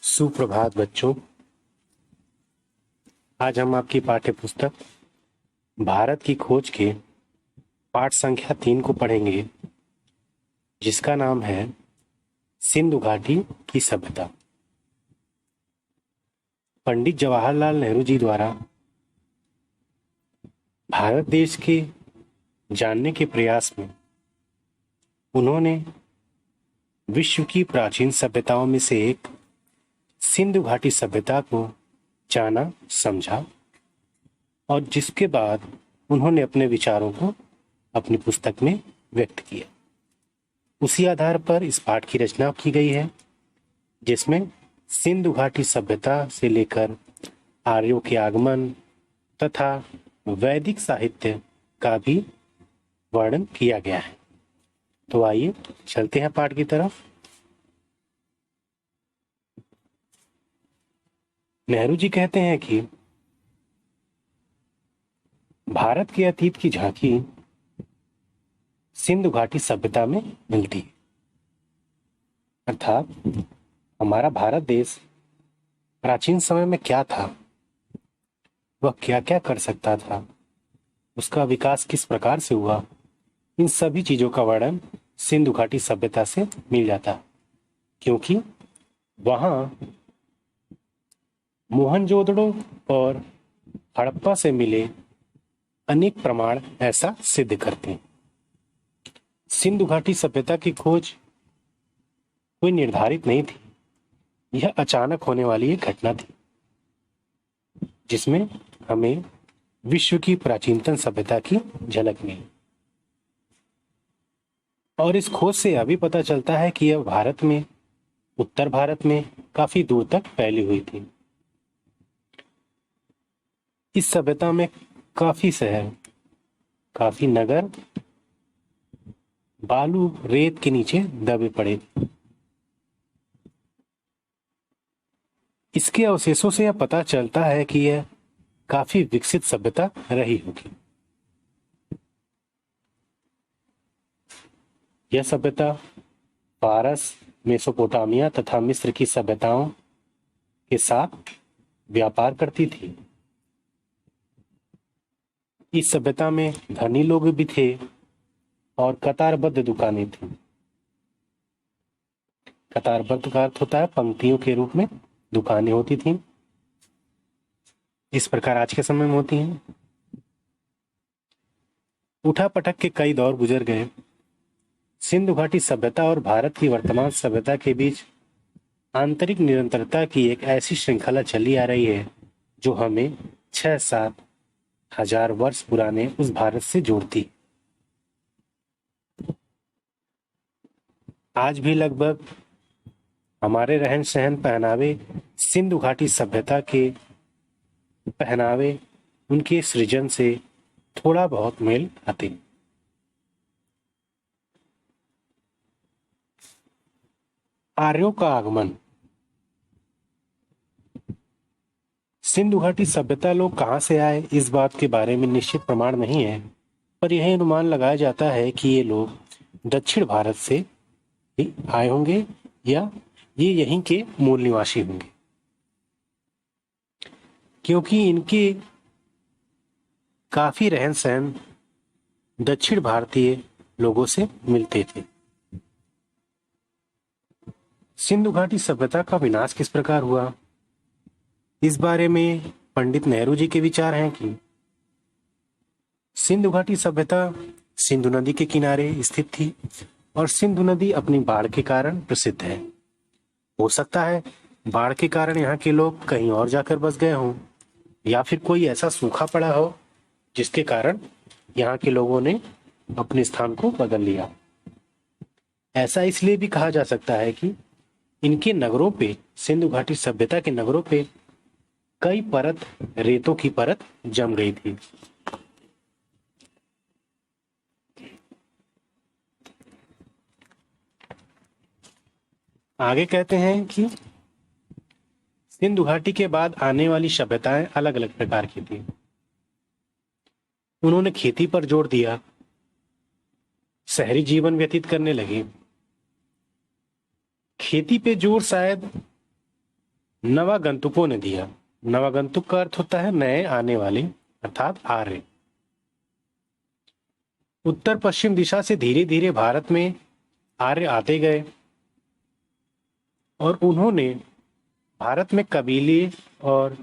सुप्रभात बच्चों। आज हम आपकी पाठ्य पुस्तक भारत की खोज के पाठ संख्या 3 को पढ़ेंगे, जिसका नाम है सिंधु घाटी की सभ्यता। पंडित जवाहरलाल नेहरू जी द्वारा भारत देश के जानने के प्रयास में उन्होंने विश्व की प्राचीन सभ्यताओं में से एक सिंधु घाटी सभ्यता को जाना, समझा और जिसके बाद उन्होंने अपने विचारों को अपनी पुस्तक में व्यक्त किया। उसी आधार पर इस पाठ की रचना की गई है, जिसमें सिंधु घाटी सभ्यता से लेकर आर्यों के आगमन तथा वैदिक साहित्य का भी वर्णन किया गया है। तो आइए चलते हैं पाठ की तरफ। नेहरू जी कहते हैं कि भारत के अतीत की झांकी सिंधु घाटी सभ्यता में मिलती है। अर्थात हमारा भारत देश प्राचीन समय में क्या था, वह क्या क्या कर सकता था, उसका विकास किस प्रकार से हुआ, इन सभी चीजों का वर्णन सिंधु घाटी सभ्यता से मिल जाता है, क्योंकि वहां मोहनजोदड़ो और हड़प्पा से मिले अनेक प्रमाण ऐसा सिद्ध करते हैं। सिंधु घाटी सभ्यता की खोज कोई निर्धारित नहीं थी, यह अचानक होने वाली एक घटना थी, जिसमें हमें विश्व की प्राचीनतम सभ्यता की झलक मिली। और इस खोज से यह भी पता चलता है कि यह भारत में, उत्तर भारत में काफी दूर तक फैली हुई थी। इस सभ्यता में काफी शहर, काफी नगर बालू रेत के नीचे दबे पड़े। इसके अवशेषों से यह पता चलता है कि यह काफी विकसित सभ्यता रही होगी। यह सभ्यता पारस, मेसोपोटामिया तथा मिस्र की सभ्यताओं के साथ व्यापार करती थी। इस सभ्यता में धनी लोग भी थे और कतारबद्ध दुकानें थी। कतारबद्ध का अर्थ होता है पंक्तियों के रूप में दुकानें होती थीं, इस प्रकार आज के समय में होती हैं। उठा पटक के कई दौर गुजर गए। सिंधु घाटी सभ्यता और भारत की वर्तमान सभ्यता के बीच आंतरिक निरंतरता की एक ऐसी श्रृंखला चली आ रही है, जो हमें 6-7 हजार वर्ष पुराने उस भारत से जोड़ती। आज भी लगभग हमारे रहन सहन, पहनावे सिंधु घाटी सभ्यता के पहनावे, उनके सृजन से थोड़ा बहुत मेल खाते हैं। आर्यों का आगमन। सिंधु घाटी सभ्यता लोग कहां से आए, इस बात के बारे में निश्चित प्रमाण नहीं है, पर यह अनुमान लगाया जाता है कि ये लोग दक्षिण भारत से ही आए होंगे या ये यहीं के मूल निवासी होंगे, क्योंकि इनके काफी रहन सहन दक्षिण भारतीय लोगों से मिलते थे। सिंधु घाटी सभ्यता का विनाश किस प्रकार हुआ, इस बारे में पंडित नेहरू जी के विचार हैं कि सिंधु घाटी सभ्यता सिंधु नदी के किनारे स्थित थी और सिंधु नदी अपनी बाढ़ के कारण प्रसिद्ध है। हो सकता है बाढ़ के कारण यहाँ के लोग कहीं और जाकर बस गए हों, या फिर कोई ऐसा सूखा पड़ा हो जिसके कारण यहाँ के लोगों ने अपने स्थान को बदल लिया। ऐसा इसलिए भी कहा जा सकता है कि इनके नगरों पे, सिंधु घाटी सभ्यता के नगरों पे कई परत रेतों की परत जम गई थी। आगे कहते हैं कि सिंधु घाटी के बाद आने वाली सभ्यताएं अलग अलग प्रकार की थी। उन्होंने खेती पर जोर दिया, शहरी जीवन व्यतीत करने लगे। खेती पे जोर शायद नवागंतुकों ने दिया। नवागंतुक का अर्थ होता है नए आने वाले, अर्थात आर्य। उत्तर पश्चिम दिशा से धीरे धीरे भारत में आर्य आते गए और उन्होंने भारत में कबीले और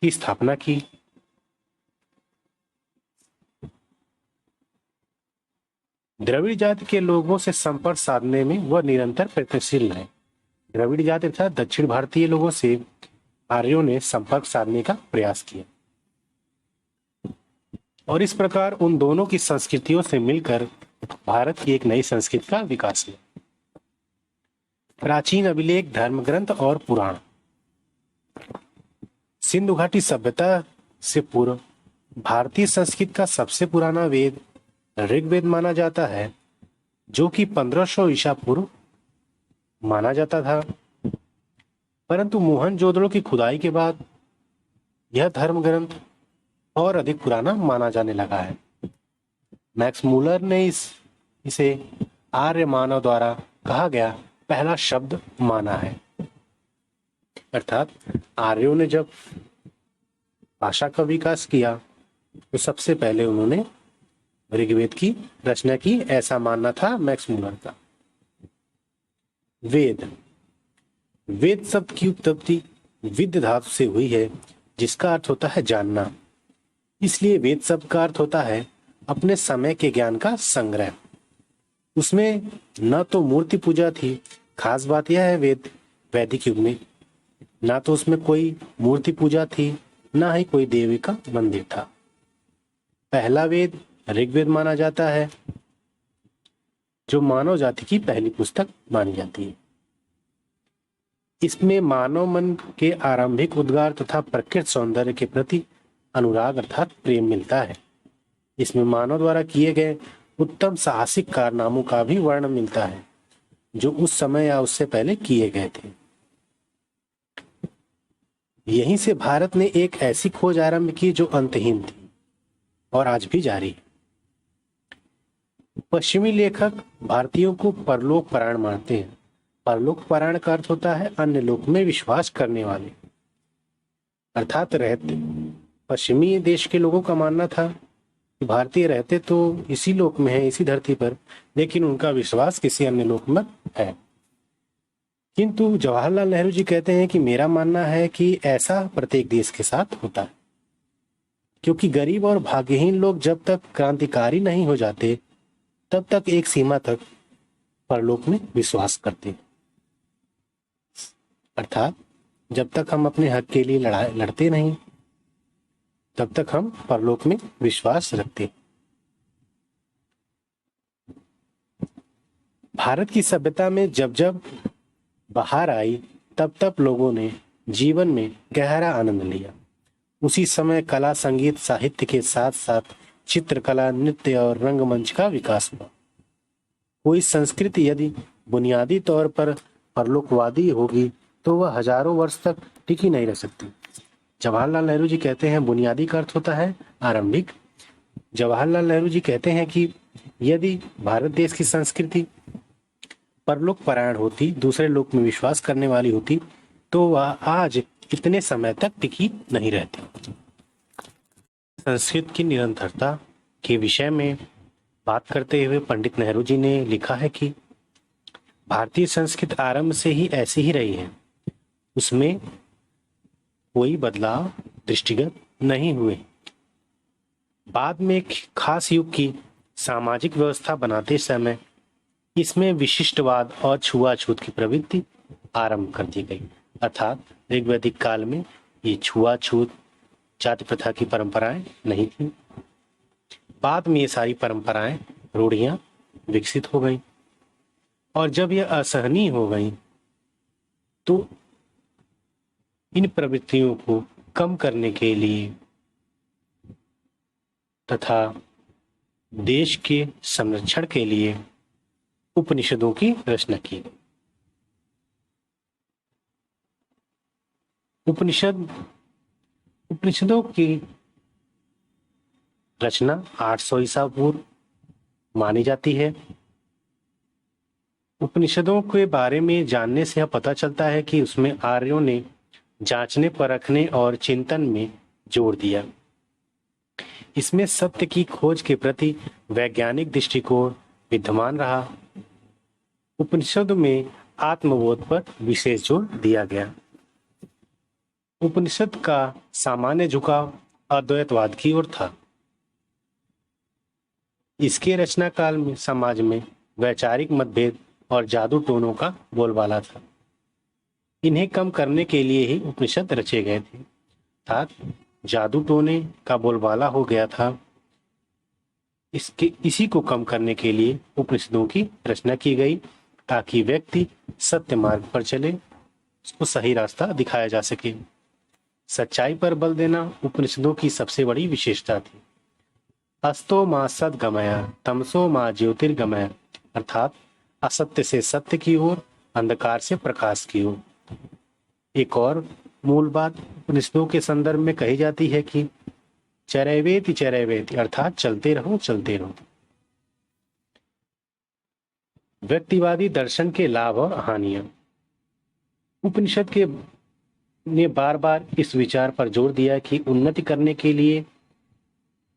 की स्थापना की। द्रविड़ जाति के लोगों से संपर्क साधने में वह निरंतर प्रयत्नशील रहे। द्रविड़ जाति अर्थात दक्षिण भारतीय लोगों से आर्यों ने संपर्क साधने का प्रयास किया और इस प्रकार उन दोनों की संस्कृतियों से मिलकर भारत की एक नई संस्कृति का विकास हुआ। प्राचीन अभिलेख, धर्म ग्रंथ और पुराण। सिंधु घाटी सभ्यता से पूर्व भारतीय संस्कृति का सबसे पुराना वेद ऋग्वेद माना जाता है, जो कि 1500 ईसा पूर्व माना जाता था। परंतु मोहनजोदड़ो की खुदाई के बाद यह धर्म ग्रंथ और अधिक पुराना माना जाने लगा है। मैक्स मूलर ने इसे आर्य मानव द्वारा कहा गया पहला शब्द माना है। अर्थात आर्यों ने जब भाषा का विकास किया तो सबसे पहले उन्होंने ऋग्वेद की रचना की, ऐसा मानना था मैक्स मूलर का। वेद। वेद शब्द की उत्पत्ति विद धातु से हुई है, जिसका अर्थ होता है जानना। इसलिए वेद शब्द का अर्थ होता है अपने समय के ज्ञान का संग्रह। उसमें न तो मूर्ति पूजा थी, खास बात यह है वैदिक युग में ना तो उसमें कोई मूर्ति पूजा थी, ना ही कोई देवी का मंदिर था। पहला वेद ऋग्वेद माना जाता है, जो मानव जाति की पहली पुस्तक मानी जाती है। इसमें मानव मन के आरंभिक उद्गार तथा प्रकृति सौंदर्य के प्रति अनुराग अर्थात प्रेम मिलता है। इसमें मानव द्वारा किए गए उत्तम साहसिक कारनामों का भी वर्णन मिलता है, जो उस समय या उससे पहले किए गए थे। यहीं से भारत ने एक ऐसी खोज आरंभ की जो अंतहीन थी और आज भी जारी है। पश्चिमी लेखक भारतीयों को परलोक परायण मानते हैं। परलोक परायण का अर्थ होता है अन्य लोक में विश्वास करने वाले, अर्थात रहते। पश्चिमी देश के लोगों का मानना था कि भारतीय रहते तो इसी लोक में है, इसी धरती पर, लेकिन उनका विश्वास किसी अन्य लोक में है। किंतु जवाहरलाल नेहरू जी कहते हैं कि मेरा मानना है कि ऐसा प्रत्येक देश के साथ होता है, क्योंकि गरीब और भाग्यहीन लोग जब तक क्रांतिकारी नहीं हो जाते तब तक एक सीमा तक परलोक में विश्वास करते हैं। अर्थात जब तक हम अपने हक के लिए लड़ते नहीं तब तक हम परलोक में विश्वास रखते। भारत की सभ्यता में जब जब बाहर आई तब तब लोगों ने जीवन में गहरा आनंद लिया। उसी समय कला, संगीत, साहित्य के साथ साथ चित्रकला, नृत्य और रंगमंच का विकास हुआ। कोई संस्कृति यदि बुनियादी तौर पर परलोकवादी होगी तो वह हजारों वर्ष तक टिकी नहीं रह सकती। जवाहरलाल नेहरू जी कहते हैं बुनियादी का अर्थ होता है आरंभिक। जवाहरलाल नेहरू जी कहते हैं कि यदि भारत देश की संस्कृति परलोक परायण होती, दूसरे लोक में विश्वास करने वाली होती, तो वह आज इतने समय तक टिकी नहीं रहती। संस्कृत की निरंतरता के विषय में बात करते हुए पंडित नेहरू जी ने लिखा है कि भारतीय संस्कृति आरंभ से ही ऐसी ही रही है, उसमें कोई बदलाव दृष्टिगत नहीं हुए। बाद में एक खास युग की सामाजिक व्यवस्था बनाते समय इसमें विशिष्टवाद और छुआछूत की प्रवृत्ति आरंभ कर दी गई। अर्थात ऋग्वैदिक काल में ये छुआछूत, जाति प्रथा की परंपराएं नहीं थी। बाद में ये सारी परंपराएं, रूढ़ियां विकसित हो गई और जब ये असहनीय हो गई तो इन प्रवृत्तियों को कम करने के लिए तथा देश के संरक्षण के लिए उपनिषदों की रचना की गई। उपनिषदों की रचना 800 ईसा पूर्व मानी जाती है उपनिषदों के बारे में जानने से यह पता चलता है कि उसमें आर्यों ने जांचने परखने और चिंतन में जोर दिया। इसमें सत्य की खोज के प्रति वैज्ञानिक दृष्टिकोण विद्यमान रहा। उपनिषद में आत्मबोध पर विशेष जोर दिया गया। उपनिषद का सामान्य झुकाव अद्वैतवाद की ओर था। इसके रचना काल में समाज में वैचारिक मतभेद और जादू टोनों का बोलबाला था। इन्हें कम करने के लिए ही उपनिषद रचे गए थे। अर्थात जादू टोने का बोलबाला हो गया था। इसी को कम करने के लिए उपनिषदों की रचना की गई, ताकि व्यक्ति सत्य मार्ग पर चले, उसको सही रास्ता दिखाया जा सके। सच्चाई पर बल देना उपनिषदों की सबसे बड़ी विशेषता थी। अस्तो मा सद्गमय तमसो मा ज्योतिर्गमय, अर्थात असत्य से सत्य की ओर, अंधकार से प्रकाश की ओर। एक और मूल बात उपनिषदों के संदर्भ में कही जाती है कि चरैवेति चरैवेति, अर्थात चलते रहो चलते रहो। व्यक्तिवादी दर्शन के लाभ और हानियां। उपनिषद के ने बार बार इस विचार पर जोर दिया कि उन्नति करने के लिए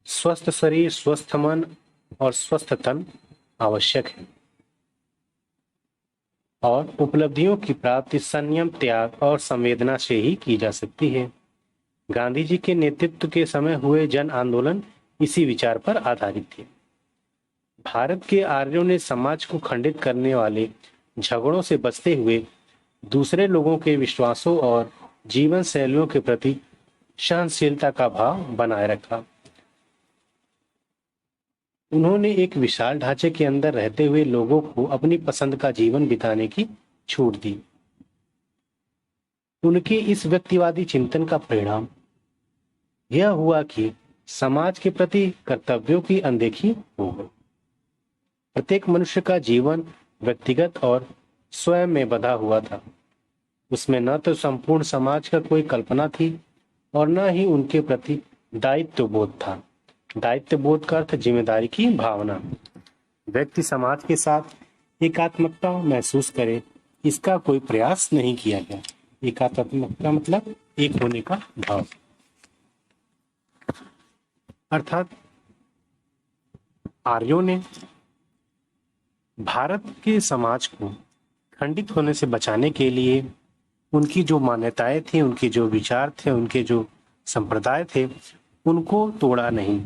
स्वस्थ शरीर, स्वस्थ मन और स्वस्थ तन आवश्यक है, और उपलब्धियों की प्राप्ति संयम, त्याग और संवेदना से ही की जा सकती है। गांधी जी के नेतृत्व के समय हुए जन आंदोलन इसी विचार पर आधारित थे। भारत के आर्यों ने समाज को खंडित करने वाले झगड़ों से बचते हुए दूसरे लोगों के विश्वासों और जीवन शैलियों के प्रति सहनशीलता का भाव बनाए रखा। उन्होंने एक विशाल ढांचे के अंदर रहते हुए लोगों को अपनी पसंद का जीवन बिताने की छूट दी। उनके इस व्यक्तिवादी चिंतन का परिणाम यह हुआ कि समाज के प्रति कर्तव्यों की अनदेखी हो गई। प्रत्येक मनुष्य का जीवन व्यक्तिगत और स्वयं में बंधा हुआ था। उसमें न तो संपूर्ण समाज का कोई कल्पना थी और न ही उनके प्रति दायित्व बोध था। दायित्व बोध का अर्थ जिम्मेदारी की भावना। व्यक्ति समाज के साथ एकात्मकता महसूस करे, इसका कोई प्रयास नहीं किया गया। एकात्मकता मतलब एक होने का भाव, अर्थात आर्यों ने भारत के समाज को खंडित होने से बचाने के लिए उनकी जो मान्यताएं थी, उनके जो विचार थे, उनके जो संप्रदाय थे, उनको तोड़ा नहीं,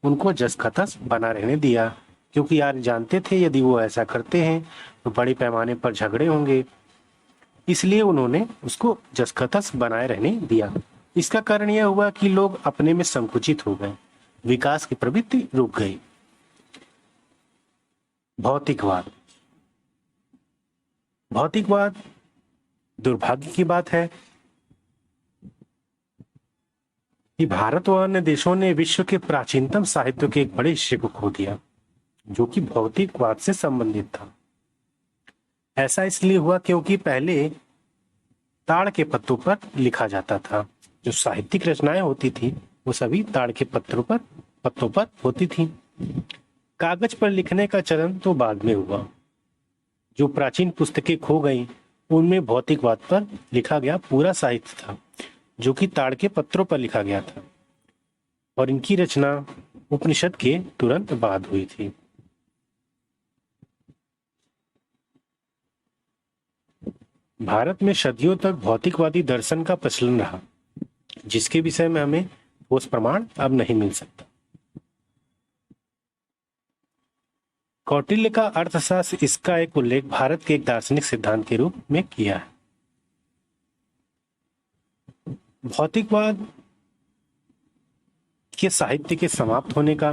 उनको जस का तस बना रहने दिया। क्योंकि यार जानते थे यदि वो ऐसा करते हैं तो बड़े पैमाने पर झगड़े होंगे, इसलिए उन्होंने उसको जस का तस बनाए रहने दिया। इसका कारण यह हुआ कि लोग अपने में संकुचित हो गए, विकास की प्रवृत्ति रुक गई। भौतिकवाद। भौतिकवाद दुर्भाग्य की बात है कि भारत व अन्य देशों ने विश्व के प्राचीनतम साहित्य के एक बड़े हिस्से को खो दिया, जो कि भौतिकवाद से संबंधित था। ऐसा इसलिए हुआ क्योंकि पहले ताड़ के पत्तों पर लिखा जाता था। जो साहित्यिक रचनाएं होती थी वो सभी ताड़ के पत्तों पर होती थी। कागज पर लिखने का चलन तो बाद में हुआ। जो प्राचीन पुस्तकें खो गईं, उनमें भौतिकवाद पर लिखा गया पूरा साहित्य था, जो कि ताड़ के पत्रों पर लिखा गया था, और इनकी रचना उपनिषद के तुरंत बाद हुई थी। भारत में सदियों तक भौतिकवादी दर्शन का प्रचलन रहा, जिसके विषय में हमें ठोस प्रमाण अब नहीं मिल सकता। कौटिल्य का अर्थशास्त्र इसका एक उल्लेख भारत के एक दार्शनिक सिद्धांत के रूप में किया है। भौतिकवाद के साहित्य के समाप्त होने का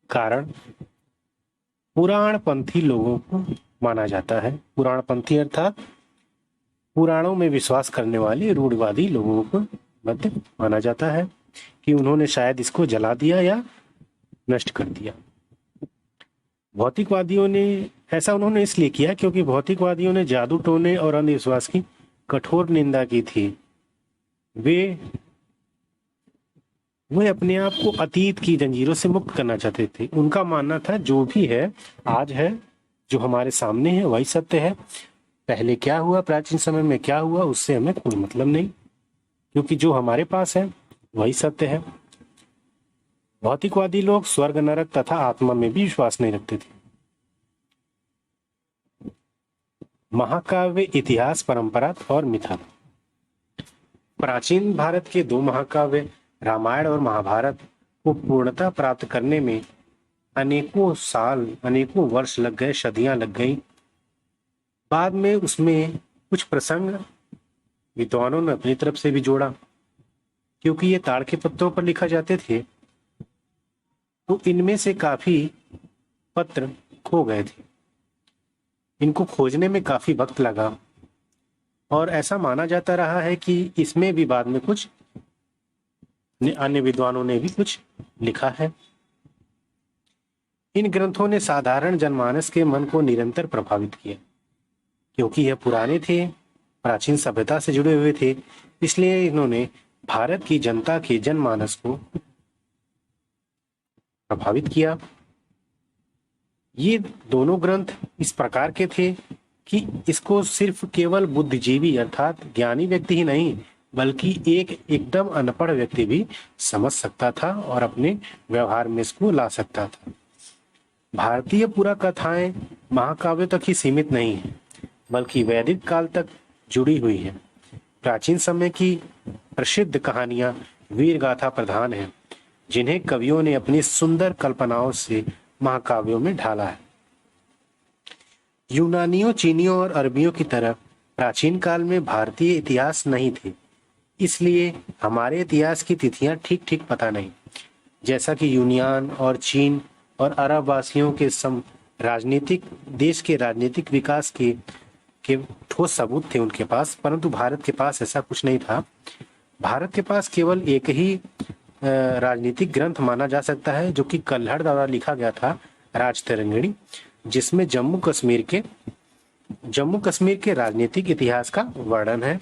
कारण पुराणपंथी लोगों को माना जाता है। पुराणपंथी अर्थात पुराणों में विश्वास करने वाले रूढ़वादी लोगों को मध्य माना जाता है कि उन्होंने शायद इसको जला दिया या नष्ट कर दिया। भौतिकवादियों ने ऐसा उन्होंने इसलिए किया क्योंकि भौतिकवादियों ने जादू टोने और अंधविश्वास की कठोर निंदा की थी। वे अपने आप को अतीत की जंजीरों से मुक्त करना चाहते थे। उनका मानना था जो भी है आज है, जो हमारे सामने है वही सत्य है। पहले क्या हुआ, प्राचीन समय में क्या हुआ, उससे हमें कोई मतलब नहीं, क्योंकि जो हमारे पास है वही सत्य है। भौतिकवादी लोग स्वर्ग, नरक तथा आत्मा में भी विश्वास नहीं रखते थे। महाकाव्य, इतिहास, परंपरा और मिथा। प्राचीन भारत के दो महाकाव्य रामायण और महाभारत को पूर्णता प्राप्त करने में अनेकों साल, अनेकों वर्ष लग गए, सदियां लग गई। बाद में उसमें कुछ प्रसंग विद्वानों ने अपनी तरफ से भी जोड़ा, क्योंकि ये ताड़ के पत्तों पर लिखा जाते थे, तो इनमें से काफी पत्र खो गए थे। इनको खोजने में काफी वक्त लगा और ऐसा माना जाता रहा है कि इसमें भी बाद में कुछ अन्य विद्वानों ने भी कुछ लिखा है। इन ग्रंथों ने साधारण जनमानस के मन को निरंतर प्रभावित किया, क्योंकि यह पुराने थे, प्राचीन सभ्यता से जुड़े हुए थे, इसलिए इन्होंने भारत की जनता के जनमानस को प्रभावित किया। ये दोनों ग्रंथ इस प्रकार के थे कि इसको सिर्फ केवल बुद्धिजीवी अर्थात ज्ञानी व्यक्ति ही नहीं, बल्कि एक एकदम अनपढ़ व्यक्ति भी समझ सकता था और अपने व्यवहार में इसको ला सकता था। भारतीय पुरा कथाएं महाकाव्य तक ही सीमित नहीं है, बल्कि वैदिक काल तक जुड़ी हुई है। प्राचीन समय की प्रसिद्ध कहानियां वीर गाथा प्रधान हैं, जिन्हें कवियों ने अपनी सुंदर कल्पनाओं से महाकाव्यों में ढाला है। यूनानियों, चीनियों और अरबियों की तरह प्राचीन काल में भारतीय इतिहास नहीं थे, इसलिए हमारे इतिहास की तिथियां ठीक ठीक पता नहीं। जैसा कि यूनान और चीन और अरब वासियों के देश के राजनीतिक विकास के ठोस सबूत थे उनके पास, परंतु भारत के पास ऐसा कुछ नहीं था। भारत के पास केवल एक ही राजनीतिक ग्रंथ माना जा सकता है, जो कि कल्हड़ द्वारा लिखा गया था, राजतरंगिणी, जिसमें जम्मू कश्मीर के राजनीतिक इतिहास का वर्णन है।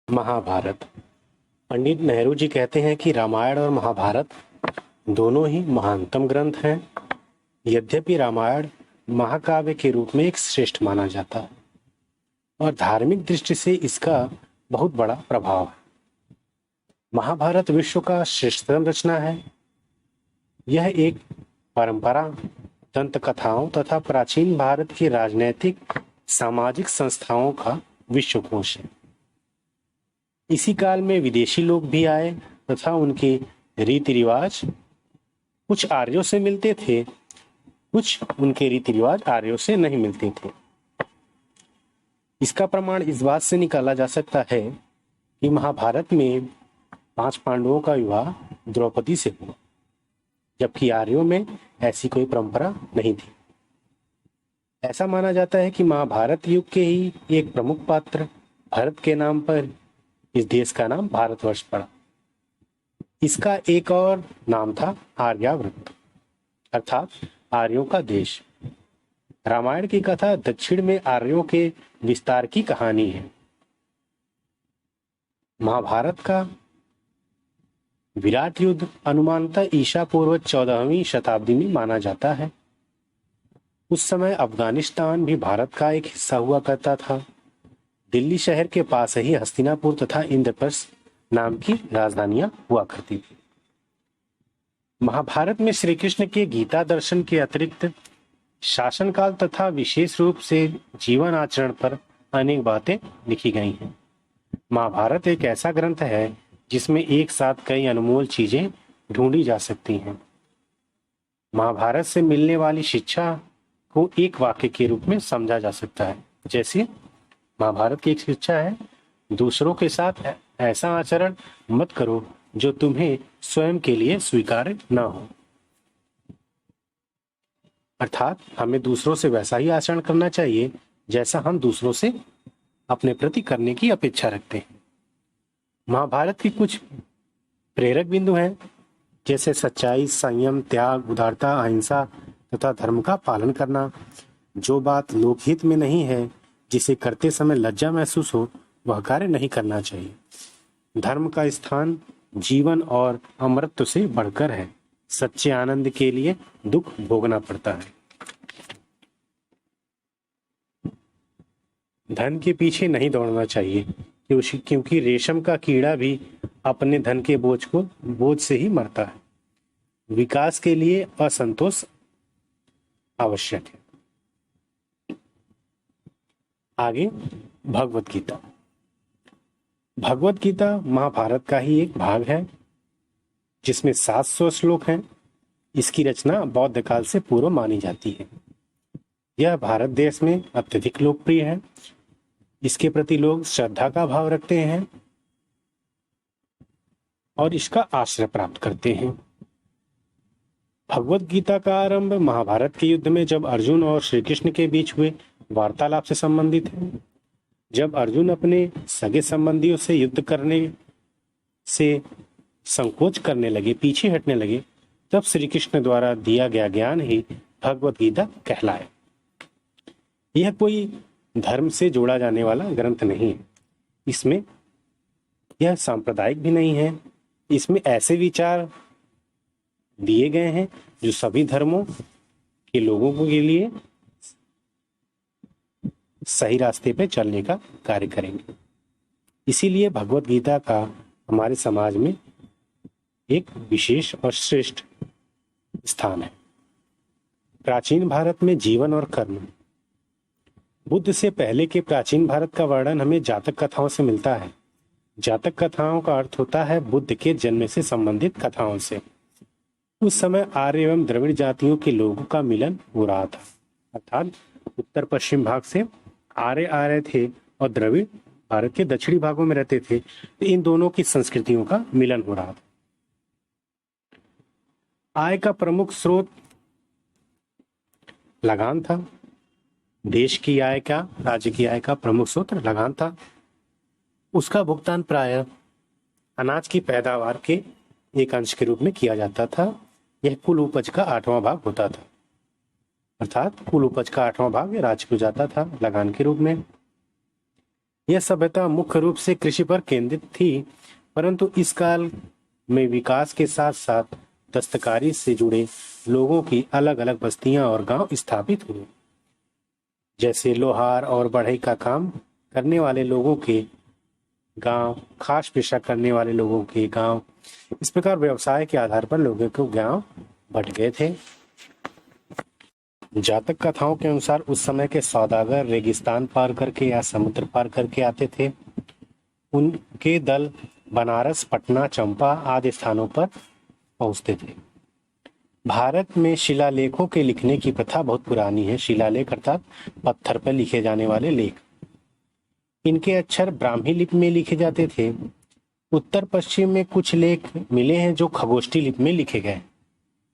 महाभारत। पंडित नेहरू जी कहते हैं कि रामायण और महाभारत दोनों ही महानतम ग्रंथ हैं। यद्यपि रामायण महाकाव्य के रूप में एक श्रेष्ठ माना जाता है और धार्मिक दृष्टि से इसका बहुत बड़ा प्रभाव है। महाभारत विश्व का श्रेष्ठतम रचना है। यह एक परंपरा, दंत कथाओं तथा प्राचीन भारत की राजनैतिक सामाजिक संस्थाओं का विश्वकोश है। इसी काल में विदेशी लोग भी आए तथा उनके रीति रिवाज कुछ आर्यों से मिलते थे, कुछ उनके रीति रिवाज आर्यों से नहीं मिलते थे। इसका प्रमाण इस बात से निकाला जा सकता है कि महाभारत में 5 पांडवों का विवाह द्रौपदी से हुआ, जबकि आर्यों में ऐसी कोई परंपरा नहीं थी। ऐसा माना जाता है कि महाभारत युग के ही एक प्रमुख पात्र भरत के नाम पर इस देश का नाम भारतवर्ष पड़ा। इसका एक और नाम था आर्यावर्त, अर्थात आर्यों का देश। रामायण की कथा दक्षिण में आर्यों के विस्तार की कहानी है। महाभारत का विराट युद्ध अनुमानतः ईसा पूर्व 14वीं शताब्दी में माना जाता है। उस समय अफगानिस्तान भी भारत का एक हिस्सा हुआ करता था। दिल्ली शहर के पास ही हस्तिनापुर तथा इंद्रप्रस्थ नाम की राजधानियां हुआ करती थी। महाभारत में श्री कृष्ण के गीता दर्शन के अतिरिक्त शासनकाल तथा विशेष रूप से जीवन आचरण पर अनेक बातें लिखी गई हैं। महाभारत एक ऐसा ग्रंथ है जिसमें एक साथ कई अनमोल चीजें ढूंढी जा सकती हैं। महाभारत से मिलने वाली शिक्षा को एक वाक्य के रूप में समझा जा सकता है। जैसे महाभारत की एक शिक्षा है, दूसरों के साथ ऐसा आचरण मत करो जो तुम्हें स्वयं के लिए स्वीकार्य न हो। अर्थात हमें दूसरों से वैसा ही आचरण करना चाहिए जैसा हम दूसरों से अपने प्रति करने की अपेक्षा रखते हैं। महाभारत की कुछ प्रेरक बिंदु हैं, जैसे सच्चाई, संयम, त्याग, उदारता, अहिंसा तथा धर्म का पालन करना। जो बात लोकहित में नहीं है, जिसे करते समय लज्जा महसूस हो, वह कार्य नहीं करना चाहिए। धर्म का स्थान जीवन और अमरत्व से बढ़कर है। सच्चे आनंद के लिए दुख भोगना पड़ता है। धन के पीछे नहीं दौड़ना चाहिए, क्योंकि रेशम का कीड़ा भी अपने धन के बोझ से ही मरता है। विकास के लिए असंतोष आवश्यक है। आगे भगवत गीता। भगवत गीता महाभारत का ही एक भाग है, जिसमें 700 श्लोक हैं। इसकी रचना बौद्ध काल से पूर्व मानी जाती है। यह भारत देश में अत्यधिक लोकप्रिय है। इसके प्रति लोग श्रद्धा का भाव रखते हैं और इसका आश्रय प्राप्त करते हैं। भगवत गीता का आरंभ महाभारत के युद्ध में जब अर्जुन और श्री कृष्ण के बीच हुए वार्तालाप से संबंधित है। जब अर्जुन अपने सगे संबंधियों से युद्ध करने से संकोच करने लगे, पीछे हटने लगे, तब श्री कृष्ण द्वारा दिया गया ज्ञान ही भगवत गीता कहलाए। यह कोई धर्म से जोड़ा जाने वाला ग्रंथ नहीं है। इसमें यह सांप्रदायिक भी नहीं है। इसमें ऐसे विचार दिए गए हैं जो सभी धर्मों के लोगों के लिए सही रास्ते पे चलने का कार्य करेंगे। इसीलिए भगवत गीता का हमारे समाज में एक विशेष और श्रेष्ठ स्थान है। प्राचीन भारत में जीवन और कर्म। बुद्ध से पहले के प्राचीन भारत का वर्णन हमें जातक कथाओं से मिलता है। जातक कथाओं का अर्थ होता है बुद्ध के जन्म से संबंधित कथाओं से। उस समय आर्य एवं द्रविड़ जातियों के लोगों का मिलन हो रहा था, अर्थात उत्तर पश्चिम भाग से आर्य आ रहे थे और द्रविड़ भारत के दक्षिणी भागों में रहते थे। तो इन दोनों की संस्कृतियों का मिलन हो रहा था। आय का प्रमुख स्रोत लगान था। देश की आय का, राज्य की आय का प्रमुख स्रोत लगान था। उसका भुगतान प्रायः अनाज की पैदावार के एक अंश के रूप में किया जाता था। यह कुल उपज का 8वां भाग होता था, अर्थात कुल उपज का 8वां भाग राज्य को जाता था लगान के रूप में। यह सभ्यता मुख्य रूप से कृषि पर केंद्रित थी, परंतु इस काल में विकास के साथ साथ दस्तकारी से जुड़े लोगों की अलग अलग बस्तियां और गांव स्थापित हुए। जैसे लोहार और बढ़ई का काम करने वाले लोगों के गांव, खास पेशा करने वाले लोगों के गांव। इस प्रकार व्यवसाय के आधार पर लोगों के गांव बट गए थे। जातक कथाओं के अनुसार उस समय के सौदागर रेगिस्तान पार करके या समुद्र पार करके आते थे। उनके दल बनारस, पटना, चंपा आदि स्थानों पर पहुंचते थे। भारत में शिलालेखों के लिखने की प्रथा बहुत पुरानी है। शिलालेख अर्थात पत्थर पर लिखे जाने वाले लेख। इनके अक्षर ब्राह्मी लिपि में लिखे जाते थे। उत्तर पश्चिम में कुछ लेख मिले हैं जो खगोष्ठी लिपि में लिखे गए।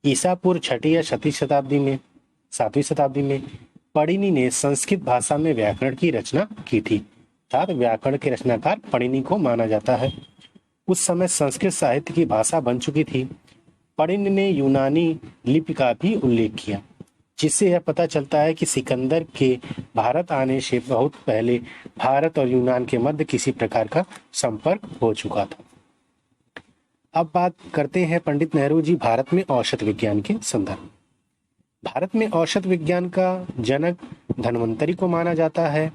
ईसा पूर्व 6वीं या 7वीं शताब्दी में पणिनि ने संस्कृत भाषा में व्याकरण की रचना की थी, अर्थात व्याकरण के रचनाकार पणिनि को माना जाता है। उस समय संस्कृत साहित्य की भाषा बन चुकी थी। पणिनि ने यूनानी लिपि का भी उल्लेख किया, जिससे यह पता चलता है कि सिकंदर के भारत आने से बहुत पहले भारत और यूनान के मध्य किसी प्रकार का संपर्क हो चुका था। अब बात करते हैं पंडित नेहरू जी भारत में औषध विज्ञान के संदर्भ। भारत में औषध विज्ञान का जनक धन्वंतरी को माना जाता है,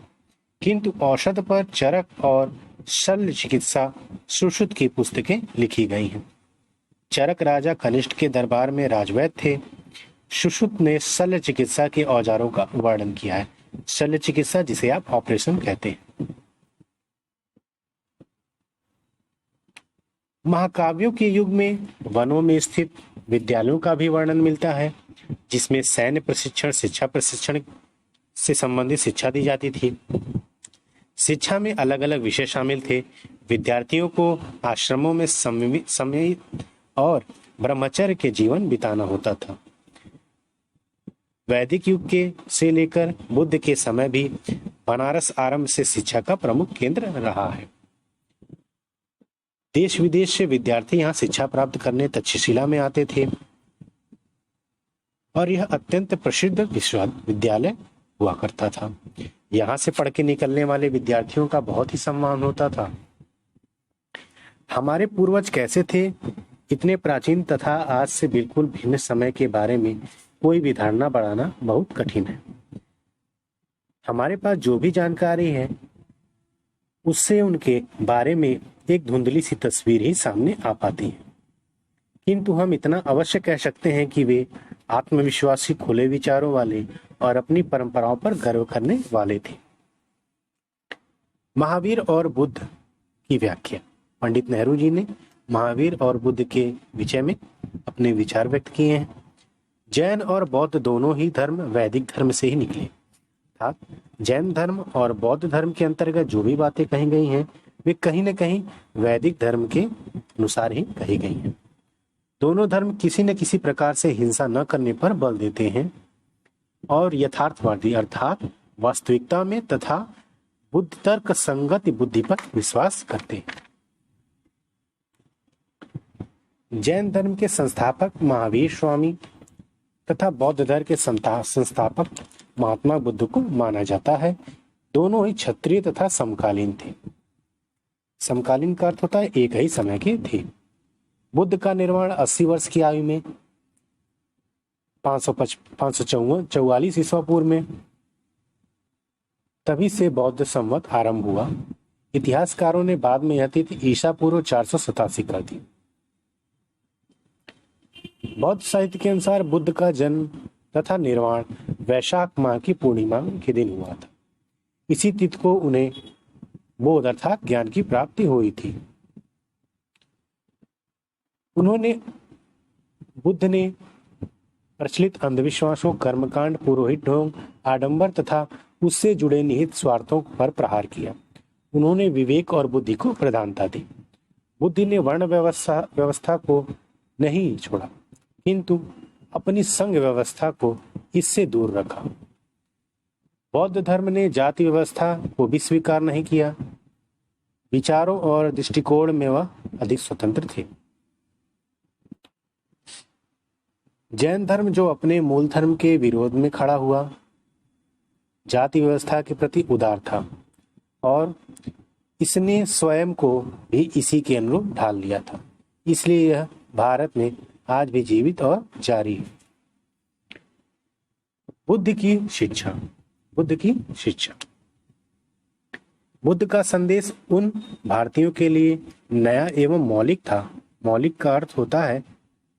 किंतु औषध पर चरक और शल्य चिकित्सा सुश्रुत की पुस्तकें लिखी गई हैं। चरक राजा कनिष्ठ के दरबार में राजवैद्य थे। सुश्रुत ने शल्य चिकित्सा के औजारों का वर्णन किया है। शल्य चिकित्सा जिसे आप ऑपरेशन कहते हैं। महाकाव्यों के युग में वनों में स्थित विद्यालयों का भी वर्णन मिलता है, जिसमें सैन्य प्रशिक्षण, शिक्षा प्रशिक्षण से संबंधित शिक्षा दी जाती थी। शिक्षा में अलग अलग विषय शामिल थे। विद्यार्थियों को आश्रमों में संयमित और ब्रह्मचर्य के जीवन बिताना होता था। वैदिक युग के से लेकर बुद्ध के समय भी बनारस आरंभ से शिक्षा का प्रमुख केंद्र रहा है। देश विदेश से विद्यार्थी यहाँ शिक्षा प्राप्त करने तक्षशिला में आते थे और यह अत्यंत प्रसिद्ध विश्वविद्यालय हुआ करता था। यहाँ से पढ़ के निकलने वाले विद्यार्थियों का बहुत ही सम्मान होता था। हमारे पूर्वज कैसे थे इतने प्राचीन तथा आज से बिल्कुल भिन्न समय के बारे में कोई भी धारणा बनाना बहुत कठिन है। हमारे पास जो भी जानकारी है उससे उनके बारे में एक धुंधली सी तस्वीर ही सामने आ पाती है, किंतु हम इतना अवश्य कह सकते हैं कि वे आत्मविश्वासी, खुले विचारों वाले और अपनी परंपराओं पर गर्व करने वाले थे। महावीर और बुद्ध की व्याख्या। पंडित नेहरू जी ने महावीर और बुद्ध के विषय में अपने विचार व्यक्त किए हैं। जैन और बौद्ध दोनों ही धर्म वैदिक धर्म से ही निकले, अर्थात जैन धर्म और बौद्ध धर्म के अंतर्गत जो भी बातें कही गई हैं वे कहीं न कहीं वैदिक धर्म के अनुसार ही कही गई हैं। दोनों धर्म किसी न किसी प्रकार से हिंसा न करने पर बल देते हैं और यथार्थवादी अर्थात वास्तविकता में तथा बुद्ध तर्क संगत बुद्धि पर विश्वास करते हैं। जैन धर्म के संस्थापक महावीर स्वामी तथा बौद्ध धर्म के संस्थापक महात्मा बुद्ध को माना जाता है। दोनों ही क्षत्रिय तथा समकालीन थे। समकालीन का अर्थ होता है एक ही समय के थे। बुद्ध का निर्माण 80 वर्ष की आयु में 544 ईसा पूर्व में, तभी से बौद्ध संवत आरंभ हुआ। इतिहासकारों ने बाद में यह तिथि ईसा पूर्व 487 कर दी। बौद्ध साहित्य के अनुसार बुद्ध का जन्म तथा निर्वाण वैशाख माह की पूर्णिमा के दिन हुआ था। इसी तिथि को उन्हें बोध अर्थात ज्ञान की प्राप्ति हुई थी। बुद्ध ने प्रचलित अंधविश्वासों, कर्मकांड, पुरोहित ढोंग, आडंबर तथा उससे जुड़े निहित स्वार्थों पर प्रहार किया। उन्होंने विवेक और बुद्धि को प्रधानता दी। बुद्ध ने वर्ण व्यवस्था को नहीं छोड़ा, किंतु अपनी संघ व्यवस्था को इससे दूर रखा। बौद्ध धर्म ने जाति व्यवस्था को भी स्वीकार नहीं किया। विचारों और दृष्टिकोण में वह अधिक स्वतंत्र थे। जैन धर्म जो अपने मूल धर्म के विरोध में खड़ा हुआ, जाति व्यवस्था के प्रति उदार था और इसने स्वयं को भी इसी के अनुरूप ढाल लिया था। इसलिए यह भारत में आज भी जीवित और जारी है। बुद्ध की शिक्षा। बुद्ध का संदेश उन भारतीयों के लिए नया एवं मौलिक था। मौलिक का अर्थ होता है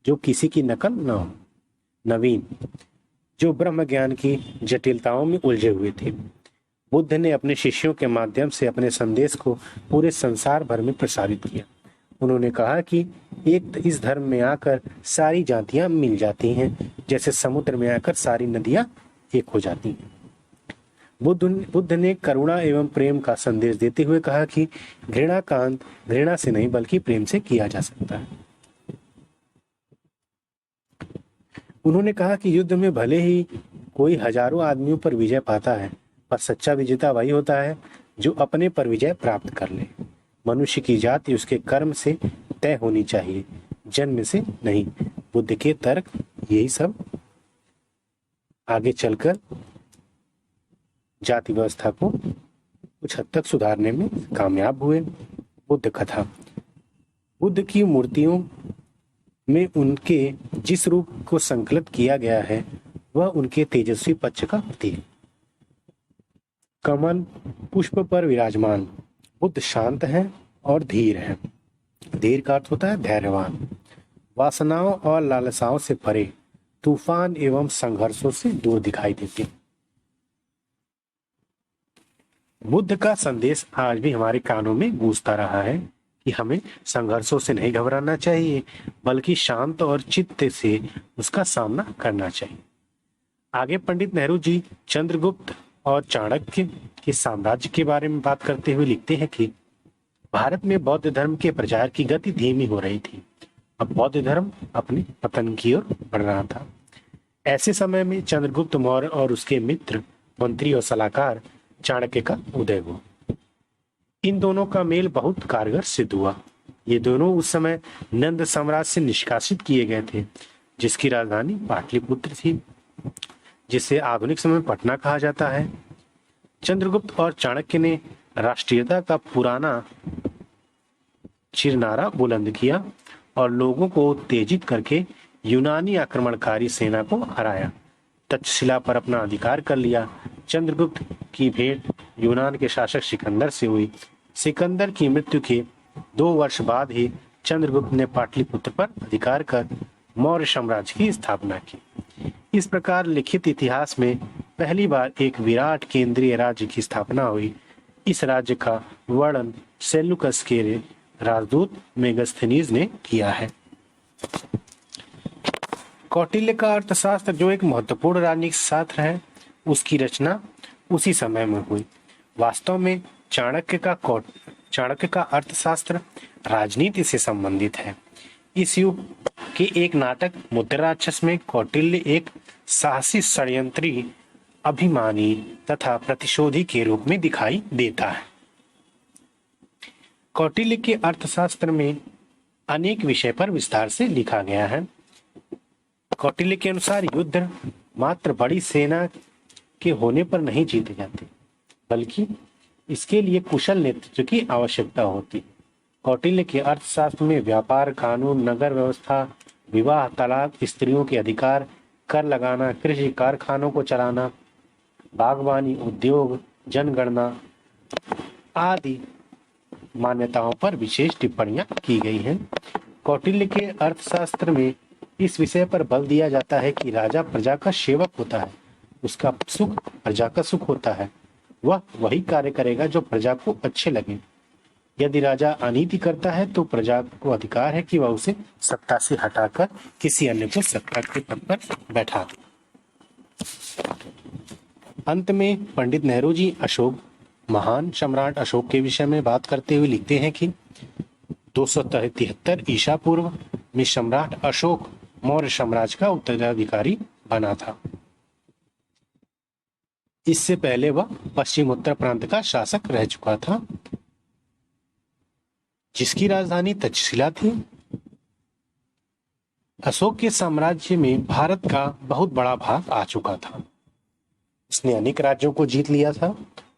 जो किसी की नकल न हो, नवीन, जो ब्रह्म ज्ञान की जटिलताओं में उलझे हुए थे। बुद्ध ने अपने शिष्यों के माध्यम से अपने संदेश को पूरे संसार भर में प्रसारित किया। उन्होंने कहा कि इस धर्म में आकर सारी जातियां मिल जाती हैं, जैसे समुद्र में आकर सारी नदियां एक हो जाती हैं। बुद्ध ने करुणा एवं प्रेम का संदेश देते हुए कहा कि घृणा का अंत घृणा से नहीं बल्कि प्रेम से किया जा सकता है। उन्होंने कहा कि युद्ध में भले ही कोई हजारों आदमियों पर विजय पाता है, पर सच्चा विजेता वही होता है जो अपने पर विजय प्राप्त कर ले। मनुष्य की जाति उसके कर्म से तय होनी चाहिए, जन्म से नहीं। बुद्ध के तर्क यही सब आगे चलकर जाति व्यवस्था को कुछ हद तक सुधारने में कामयाब हुए। बुद्ध कथा। बुद्ध की मूर्तियों में उनके जिस रूप को संकलित किया गया है वह उनके तेजस्वी पक्ष का प्रतीक है। कमल पुष्प पर विराजमान बुद्ध शांत हैं और धीर हैं। धीर का अर्थ होता है धैर्यवान। वासनाओं और लालसाओं से परे, तूफान एवं संघर्षों से दूर दिखाई देते। बुद्ध का संदेश आज भी हमारे कानों में गूंजता रहा है कि हमें संघर्षों से नहीं घबराना चाहिए, बल्कि शांत और चित्त से उसका सामना करना चाहिए। आगे पंडित नेहरू जी चंद्रगुप्त और चाणक्य के साम्राज्य के बारे में बात करते हुए लिखते हैं कि भारत में बौद्ध धर्म के प्रचार की गति धीमी हो रही थी। अब बौद्ध धर्म अपने पतन की ओर बढ़ रहा था। ऐसे समय में चंद्रगुप्त मौर्य और उसके मित्र, मंत्री और सलाहकार चाणक्य का उदय हुआ। इन दोनों का मेल बहुत कारगर सिद्ध हुआ। ये दोनों उस समय नंद साम्राज्य से निष्कासित किए गए थे, जिसकी राजधानी पाटलिपुत्र थी, जिसे आधुनिक समय पटना कहा जाता है। चंद्रगुप्त और चाणक्य ने राष्ट्रीयता का पुराना चिरनारा बुलंद किया और लोगों को उत्तेजित करके यूनानी आक्रमणकारी सेना को हराया, तक्षशिला पर अपना अधिकार कर लिया। चंद्रगुप्त की भेंट यूनान के शासक सिकंदर से हुई। सिकंदर की मृत्यु के 2 वर्ष बाद ही चंद्रगुप्त ने पाटलिपुत्र पर अधिकार कर मौर्य साम्राज्य की स्थापना की। इस प्रकार लिखित इतिहास में पहली बार एक विराट केंद्रीय राज्य की स्थापना हुई। इस राज्य का वर्णन सेल्यूकस के राजदूत मेगास्थनीज ने किया है। कौटिल्य का अर्थशास्त्र जो एक महत्वपूर्ण राजनीतिक शास्त्र है, उसकी रचना उसी समय में हुई। वास्तव में चाणक्य का अर्थशास्त्र राजनीति से संबंधित है। इस युग के एक नाटक मुद्राराक्षस में कौटिल्य एक साहसी षड्यंत्री, अभिमानी तथा प्रतिशोधी के रूप में दिखाई देता है। कौटिल्य के अर्थशास्त्र में अनेक विषय पर विस्तार से लिखा गया है। कौटिल्य के अनुसार युद्ध मात्र बड़ी सेना के होने पर नहीं जीते जाते, बल्कि इसके लिए कुशल नेतृत्व की आवश्यकता होती है। कौटिल्य के अर्थशास्त्र में व्यापार, कानून, नगर व्यवस्था, विवाह, तलाक, स्त्रियों के अधिकार, कर लगाना, कृषि कारखानों को चलाना, बागवानी, उद्योग, जनगणना आदि मान्यताओं पर विशेष टिप्पणियां की गई हैं। कौटिल्य के अर्थशास्त्र में इस विषय पर बल दिया जाता है कि राजा प्रजा का सेवक होता है, उसका सुख प्रजा का सुख होता है, वह वही कार्य करेगा जो प्रजा को अच्छे लगे। यदि राजा अनीति करता है तो प्रजा को अधिकार है कि वह उसे सत्ता से हटाकर किसी अन्य को सत्ता के पद पर बैठा दे। अंत में पंडित नेहरू जी महान सम्राट अशोक के विषय में बात करते हुए लिखते हैं कि 273 ईसा पूर्व में सम्राट अशोक मौर्य साम्राज्य का उत्तराधिकारी बना था। इससे पहले वह पश्चिम उत्तर प्रांत का शासक रह चुका था, जिसकी राजधानी तक्षशिला थी। अशोक के साम्राज्य में भारत का बहुत बड़ा भाग आ चुका था। उसने अनेक राज्यों को जीत लिया था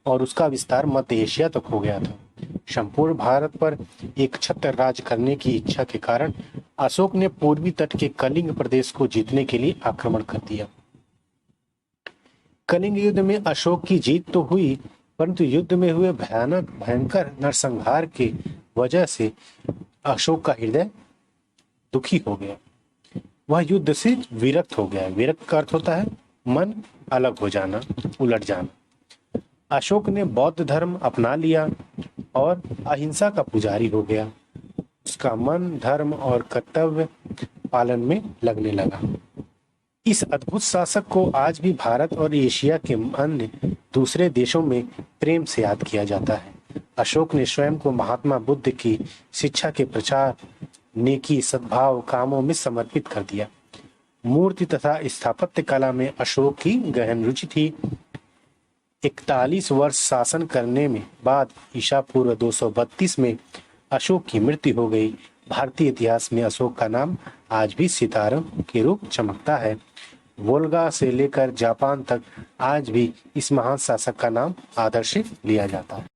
और उसका विस्तार मध्य एशिया तक हो गया था। संपूर्ण भारत पर एक छत्र राज करने की इच्छा के कारण अशोक ने पूर्वी तट के कलिंग प्रदेश को जीतने के लिए आक्रमण कर दिया। कलिंग युद्ध में अशोक की जीत तो हुई, परंतु युद्ध में हुए भयंकर नरसंहार के वजह से अशोक का हृदय दुखी हो गया। वह युद्ध से विरक्त हो गया। विरक्त का अर्थ होता है मन अलग हो जाना, उलट जाना। अशोक ने बौद्ध धर्म अपना लिया और अहिंसा का पुजारी हो गया। उसका मन धर्म और कर्तव्य पालन में लगने लगा। इस अद्भुत शासक को आज भी भारत और एशिया के अन्य दूसरे देशों में प्रेम से याद किया जाता है। अशोक ने स्वयं को महात्मा बुद्ध की शिक्षा के प्रचार, नेकी, सद्भाव कामों में समर्पित कर दिया। मूर्ति तथा स्थापत्य कला में अशोक की गहन रुचि थी। 41 वर्ष शासन करने में बाद ईसा पूर्व 232 में अशोक की मृत्यु हो गई। भारतीय इतिहास में अशोक का नाम आज भी सितारों के रूप चमकता है। वोल्गा से लेकर जापान तक आज भी इस महान शासक का नाम आदर से लिया जाता है।